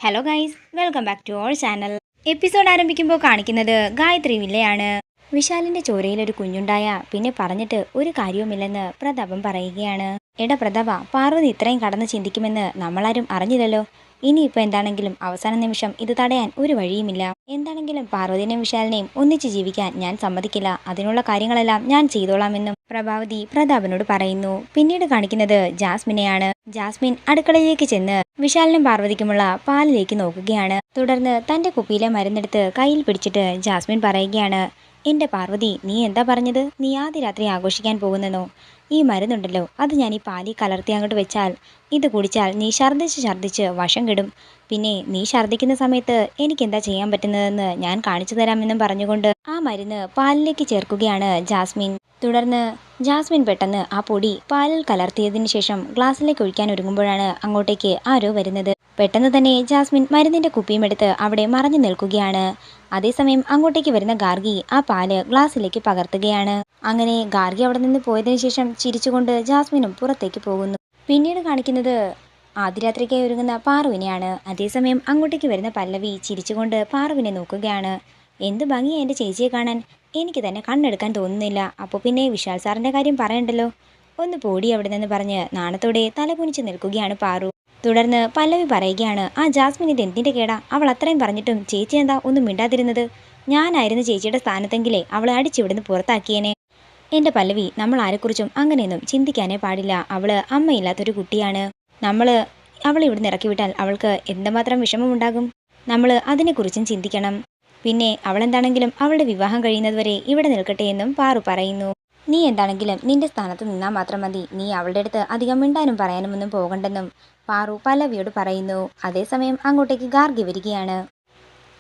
Hello guys, welcome back to our channel. Episode ആരംഭിക്കുമ്പോൾ കാണിക്കുന്നത് ഗായത്രി വില്ലയാണ്. വിശാലിന്റെ ചോരയിൽ ഒരു കുഞ്ഞുണ്ടായ പിന്നെ പറഞ്ഞിട്ട് ഒരു കാര്യവുമില്ലെന്ന് പ്രതാപം പറയുകയാണ്. എടാ പ്രതാപ, പാർവതി ഇത്രയും കടന്ന് ചിന്തിക്കുമെന്ന് നമ്മളാരും അറിഞ്ഞില്ലല്ലോ. ഇനിയിപ്പോൾ എന്താണെങ്കിലും അവസാന നിമിഷം ഇത് തടയാൻ ഒരു വഴിയുമില്ല. എന്താണെങ്കിലും പാർവതിനെയും വിശാലിനെയും ഒന്നിച്ച് ജീവിക്കാൻ ഞാൻ സമ്മതിക്കില്ല. അതിനുള്ള കാര്യങ്ങളെല്ലാം ഞാൻ ചെയ്തോളാമെന്നും പ്രഭാവതി പ്രതാപനോട് പറയുന്നു. പിന്നീട് കാണിക്കുന്നത് ജാസ്മിനെയാണ്. ജാസ്മിൻ അടുക്കളയിലേക്ക് ചെന്ന് വിശാലിനും പാർവതിക്കുമുള്ള പാലിലേക്ക് നോക്കുകയാണ്. തുടർന്ന് തന്റെ കുപ്പിയിലെ മരുന്നെടുത്ത് കയ്യിൽ പിടിച്ചിട്ട് ജാസ്മിൻ പറയുകയാണ്, എന്റെ പാർവതി, നീ എന്താ പറഞ്ഞത്? നീ ആദ്യ രാത്രി ആഘോഷിക്കാൻ പോകുന്നെന്നോ? ഈ മരുന്നുണ്ടല്ലോ, അത് ഞാൻ ഈ പാലിൽ കലർത്തി അങ്ങോട്ട് വെച്ചാൽ ഇത് കുടിച്ചാൽ നീ ഛർദ്ദിച്ച് വശം കെടും. പിന്നെ നീ ഛർദ്ദിക്കുന്ന സമയത്ത് എനിക്കെന്താ ചെയ്യാൻ പറ്റുന്നതെന്ന് ഞാൻ കാണിച്ചു തരാമെന്നും പറഞ്ഞുകൊണ്ട് ആ മരുന്ന് പാലിലേക്ക് ചേർക്കുകയാണ് ജാസ്മിൻ. തുടർന്ന് ജാസ്മിൻ പെട്ടെന്ന് ആ പൊടി പാലിൽ കലർത്തിയതിനു ശേഷം ഗ്ലാസ്സിലേക്ക് ഒഴിക്കാൻ ഒരുങ്ങുമ്പോഴാണ് അങ്ങോട്ടേക്ക് ആരോ വരുന്നത്. പെട്ടെന്ന് തന്നെ ജാസ്മിൻ മരുന്നിന്റെ കുപ്പിയും എടുത്ത് അവിടെ മറഞ്ഞു നിൽക്കുകയാണ്. അതേസമയം അങ്ങോട്ടേക്ക് വരുന്ന ഗാർഗി ആ പാല് ഗ്ലാസ്സിലേക്ക് പകർത്തുകയാണ്. അങ്ങനെ ഗാർഗി അവിടെ നിന്ന് പോയതിനു ശേഷം ചിരിച്ചുകൊണ്ട് ജാസ്മിനും പുറത്തേക്ക് പോകുന്നു. പിന്നീട് കാണിക്കുന്നത് ആദ്യരാത്രിക്കായി ഒരുങ്ങുന്ന പാറുവിനെയാണ്. അതേസമയം അങ്ങോട്ടേക്ക് വരുന്ന പല്ലവി ചിരിച്ചുകൊണ്ട് പാറുവിനെ നോക്കുകയാണ്. എന്ത് ഭംഗിയാ എൻ്റെ ചേച്ചിയെ കാണാൻ, എനിക്ക് തന്നെ കണ്ണെടുക്കാൻ തോന്നുന്നില്ല. അപ്പോൾ പിന്നെ വിശാൽ സാറിൻ്റെ കാര്യം പറയണ്ടല്ലോ. ഒന്ന് പോടി അവിടെ നിന്ന് പറഞ്ഞ് നാണത്തോടെ തലകുനിച്ച് നിൽക്കുകയാണ് പാറു. തുടർന്ന് പല്ലവി പറയുകയാണ്, ആ ജാസ്മിൻ ഇത് എന്തിൻ്റെ കേടാ? അവൾ അത്രയും പറഞ്ഞിട്ടും ചേച്ചി എന്താ ഒന്നും മിണ്ടാതിരുന്നത്? ഞാനായിരുന്നു ചേച്ചിയുടെ സ്ഥാനത്തെങ്കിലേ അവളെ അടിച്ചിവിടുന്ന് പുറത്താക്കിയേനെ. എൻ്റെ പല്ലവി, നമ്മൾ ആരെക്കുറിച്ചും അങ്ങനെയൊന്നും ചിന്തിക്കാനേ പാടില്ല. അവള് അമ്മയില്ലാത്തൊരു കുട്ടിയാണ്. അവളെ ഇവിടുന്ന് ഇറക്കി വിട്ടാൽ അവൾക്ക് എന്തുമാത്രം വിഷമമുണ്ടാകും. നമ്മൾ അതിനെക്കുറിച്ചും ചിന്തിക്കണം. പിന്നെ അവളെന്താണെങ്കിലും അവളുടെ വിവാഹം കഴിയുന്നതുവരെ ഇവിടെ നിൽക്കട്ടെ എന്നും പാറു പറയുന്നു. നീ എന്താണെങ്കിലും നിന്റെ സ്ഥാനത്ത് നിന്നാൽ മാത്രം മതി. നീ അവളുടെ അടുത്ത് അധികം മിണ്ടാനും പറയാനും ഒന്നും പോകണ്ടെന്നും പാറു പല്ലവിയോട് പറയുന്നു. അതേസമയം അങ്ങോട്ടേക്ക് ഗാർഗി വരികയാണ്.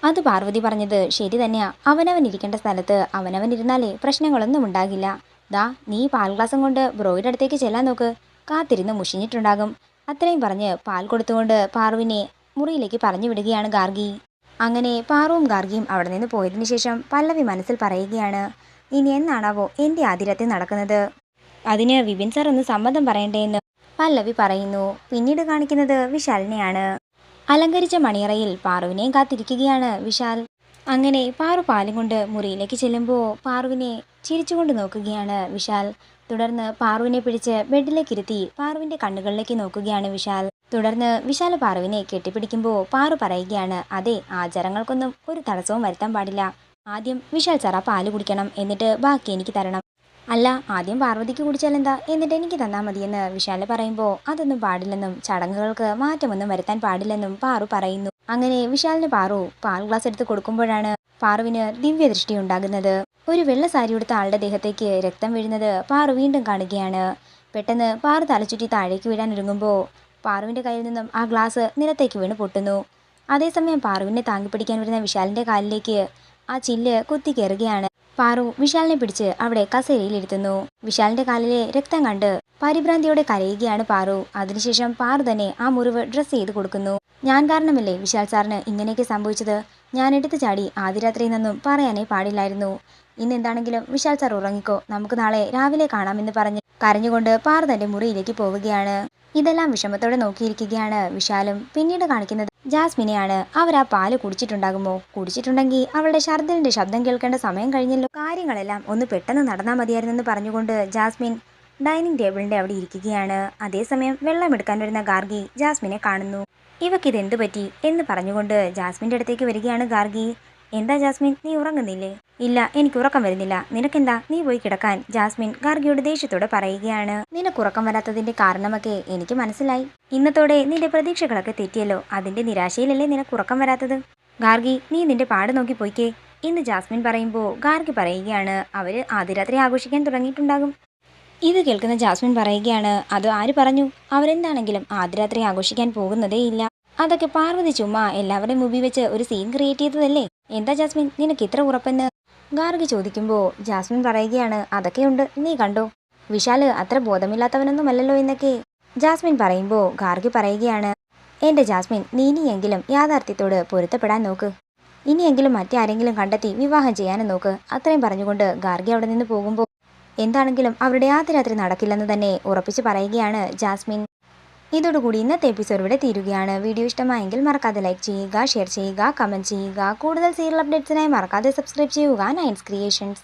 അത് പാർവതി പറഞ്ഞത് ശരി തന്നെയാ. അവനവൻ ഇരിക്കേണ്ട സ്ഥലത്ത് അവനവൻ ഇരുന്നാലേ പ്രശ്നങ്ങളൊന്നും ഉണ്ടാകില്ല. ദാ, നീ പാൽ ഗ്ലാസം കൊണ്ട് ബ്രോയുടെ അടുത്തേക്ക് ചെല്ലാൻ നോക്ക്. കാത്തിരുന്ന് മുഷിഞ്ഞിട്ടുണ്ടാകും. അത്രയും പറഞ്ഞ് പാൽ കൊടുത്തുകൊണ്ട് പാറുവിനെ മുറിയിലേക്ക് പറഞ്ഞു വിടുകയാണ് ഗാർഗി. അങ്ങനെ പാറുവും ഗാർഗിയും അവിടെ നിന്ന് പോയതിനു ശേഷം പല്ലവി മനസ്സിൽ പറയുകയാണ്, ഇനി എന്നാണാവോ എൻ്റെ ആതിരത്തിൽ നടക്കുന്നത്? അതിന് വിപിൻ സാർ ഒന്ന് സമ്മതം പറയണ്ടേ എന്ന് പല്ലവി പറയുന്നു. പിന്നീട് കാണിക്കുന്നത് വിശാലിനെയാണ്. അലങ്കരിച്ച മണിയറയിൽ പാറുവിനെയും കാത്തിരിക്കുകയാണ് വിശാൽ. അങ്ങനെ പാറു പാലും കൊണ്ട് മുറിയിലേക്ക് ചെല്ലുമ്പോൾ പാറുവിനെ ചിരിച്ചുകൊണ്ട് നോക്കുകയാണ് വിശാൽ. തുടർന്ന് പാറുവിനെ പിടിച്ച് ബെഡിലേക്ക് ഇരുത്തി പാറുവിന്റെ കണ്ണുകളിലേക്ക് നോക്കുകയാണ് വിശാൽ. തുടർന്ന് വിശാൽ പാറുവിനെ കെട്ടിപ്പിടിക്കുമ്പോൾ പാറു പറയുകയാണ്, അതെ, ആചാരങ്ങൾക്കൊന്നും ഒരു തടസ്സവും വരുത്താൻ പാടില്ല. ആദ്യം വിശാൽ സാർ ആ പാല് കുടിക്കണം, എന്നിട്ട് ബാക്കി എനിക്ക് തരണം. അല്ല, ആദ്യം പാർവതിക്ക് കുടിച്ചാലെന്താ, എന്നിട്ട് എനിക്ക് തന്നാൽ മതിയെന്ന് വിശാൽ പറയുമ്പോൾ അതൊന്നും പാടില്ലെന്നും ചടങ്ങുകൾക്ക് മാറ്റമൊന്നും വരുത്താൻ പാടില്ലെന്നും പാറു പറയുന്നു. അങ്ങനെ വിശാലിന് പാറു പാൽ ഗ്ലാസ് എടുത്ത് കൊടുക്കുമ്പോഴാണ് പാറുവിന് ദിവ്യദൃഷ്ടി ഉണ്ടാകുന്നത്. ഒരു വെള്ള സാരി ഉടുത്ത ആളുടെ ദേഹത്തേക്ക് രക്തം വീഴുന്നത് പാറു വീണ്ടും കാണുകയാണ്. പെട്ടെന്ന് പാറു തലചുറ്റി താഴേക്ക് വീഴാൻ ഒരുങ്ങുമ്പോൾ പാറുവിന്റെ കയ്യിൽ നിന്നും ആ ഗ്ലാസ് നിലത്തേക്ക് വീണ് പൊട്ടുന്നു. അതേസമയം പാറുവിനെ താങ്ങിപ്പിടിക്കാൻ വരുന്ന വിശാലിന്റെ കാലിലേക്ക് ആ ചില്ല് കുത്തി കയറുകയാണ്. പാറു വിശാലിനെ പിടിച്ച് അവിടെ കസേരയിൽ ഇരുത്തുന്നു. വിശാലിന്റെ കാലിലെ രക്തം കണ്ട് പരിഭ്രാന്തിയോടെ കരയുകയാണ് പാറു. അതിനുശേഷം പാറു തന്നെ ആ മുറിവ് ഡ്രസ്സ് ചെയ്ത് കൊടുക്കുന്നു. ഞാൻ കാരണമല്ലേ വിശാൽ സാറിന് ഇങ്ങനെയൊക്കെ സംഭവിച്ചത്? ഞാൻ എടുത്തു ചാടി ആദ്യ രാത്രിയിൽ നിന്നും പറയാനേ പാടില്ലായിരുന്നു. ഇന്നെന്താണെങ്കിലും വിശാൽ സാർ ഉറങ്ങിക്കോ, നമുക്ക് നാളെ രാവിലെ കാണാമെന്ന് പറഞ്ഞ് കരഞ്ഞുകൊണ്ട് പാറു തന്റെ മുറിയിലേക്ക് പോവുകയാണ്. ഇതെല്ലാം വിഷമത്തോടെ നോക്കിയിരിക്കുകയാണ് വിശാലും. പിന്നീട് കാണിക്കുന്നത് ജാസ്മിനെയാണ്. അവർ ആ പാല് കുടിച്ചിട്ടുണ്ടാകുമോ? കുടിച്ചിട്ടുണ്ടെങ്കിൽ അവളുടെ ഛർദ്ദലിന്റെ ശബ്ദം കേൾക്കേണ്ട സമയം കഴിഞ്ഞല്ലോ. കാര്യങ്ങളെല്ലാം ഒന്ന് പെട്ടെന്ന് നടന്നാൽ മതിയായിരുന്നെന്ന് പറഞ്ഞുകൊണ്ട് ജാസ്മിൻ ഡൈനിങ് ടേബിളിന്റെ അവിടെ ഇരിക്കുകയാണ്. അതേസമയം വെള്ളം എടുക്കാൻ വരുന്ന ഗാർഗി ജാസ്മിനെ കാണുന്നു. ഇവക്കിതെന്തു പറ്റി എന്ന് പറഞ്ഞുകൊണ്ട് ജാസ്മിന്റെ അടുത്തേക്ക് വരികയാണ് ഗാർഗി. എന്താ ജാസ്മിൻ, നീ ഉറങ്ങുന്നില്ലേ? ഇല്ല, എനിക്ക് ഉറക്കം വരുന്നില്ല. നിനക്കെന്താ? നീ പോയി കിടക്കാൻ ജാസ്മിൻ ഗാർഗിയോട് ദേഷ്യത്തോടെ പറയുകയാണ്. നിനക്കുറക്കം വരാത്തതിന്റെ കാരണമൊക്കെ എനിക്ക് മനസ്സിലായി. ഇന്നത്തോടെ നിന്റെ പ്രതീക്ഷകളൊക്കെ തെറ്റിയല്ലോ. അതിന്റെ നിരാശയിലല്ലേ നിനക്കുറക്കം വരാത്തത്? ഗാർഗി, നീ നിന്റെ പാട് നോക്കി പോയിക്കേ എന്ന് ജാസ്മിൻ പറയുമ്പോൾ ഗാർഗി പറയുകയാണ്, അവര് ആദ്യ രാത്രി ആഘോഷിക്കാൻ തുടങ്ങിയിട്ടുണ്ടാകും. ഇത് കേൾക്കുന്ന ജാസ്മിൻ പറയുകയാണ്, അത് ആര് പറഞ്ഞു? അവരെന്താണെങ്കിലും ആദ്യ രാത്രി ആഘോഷിക്കാൻ പോകുന്നതേ ഇല്ല. അതൊക്കെ പാർവതി ചുമ്മാ എല്ലാവരുടെയും മുമ്പിൽ വെച്ച് ഒരു സീൻ ക്രിയേറ്റ് ചെയ്തതല്ലേ. എന്താ ജാസ്മിൻ, നിനക്ക് ഇത്ര ഉറപ്പെന്ന് ഗാർഗി ചോദിക്കുമ്പോൾ ജാസ്മിൻ പറയുകയാണ്, അതൊക്കെയുണ്ട്, നീ കണ്ടോ, വിശാല് അത്ര ബോധമില്ലാത്തവനൊന്നുമല്ലല്ലോ എന്നൊക്കെ ജാസ്മിൻ പറയുമ്പോൾ ഗാർഗി പറയുകയാണ്, എൻ്റെ ജാസ്മിൻ, നീ ഇനിയെങ്കിലും യാഥാർത്ഥ്യത്തോട് പൊരുത്തപ്പെടാൻ നോക്ക്. ഇനിയെങ്കിലും മറ്റാരെങ്കിലും കണ്ടെത്തി വിവാഹം ചെയ്യാനും നോക്ക്. അത്രയും പറഞ്ഞുകൊണ്ട് ഗാർഗി അവിടെ നിന്ന് പോകുമ്പോൾ എന്താണെങ്കിലും അവരുടെ ആദ്യ രാത്രി നടക്കില്ലെന്ന് തന്നെ ഉറപ്പിച്ച് പറയുകയാണ് ജാസ്മിൻ. ഇതോടുകൂടി ഇന്നത്തെ എപ്പിസോഡ് ഇവിടെ തീരുകയാണ്. വീഡിയോ ഇഷ്ടമായെങ്കിൽ മറക്കാതെ ലൈക്ക് ചെയ്യുക, ഷെയർ ചെയ്യുക, കമൻറ്റ് ചെയ്യുക. കൂടുതൽ സീരിയൽ അപ്ഡേറ്റ്സിനായി മറക്കാതെ സബ്സ്ക്രൈബ് ചെയ്യുക നയൻസ് ക്രിയേഷൻസ്.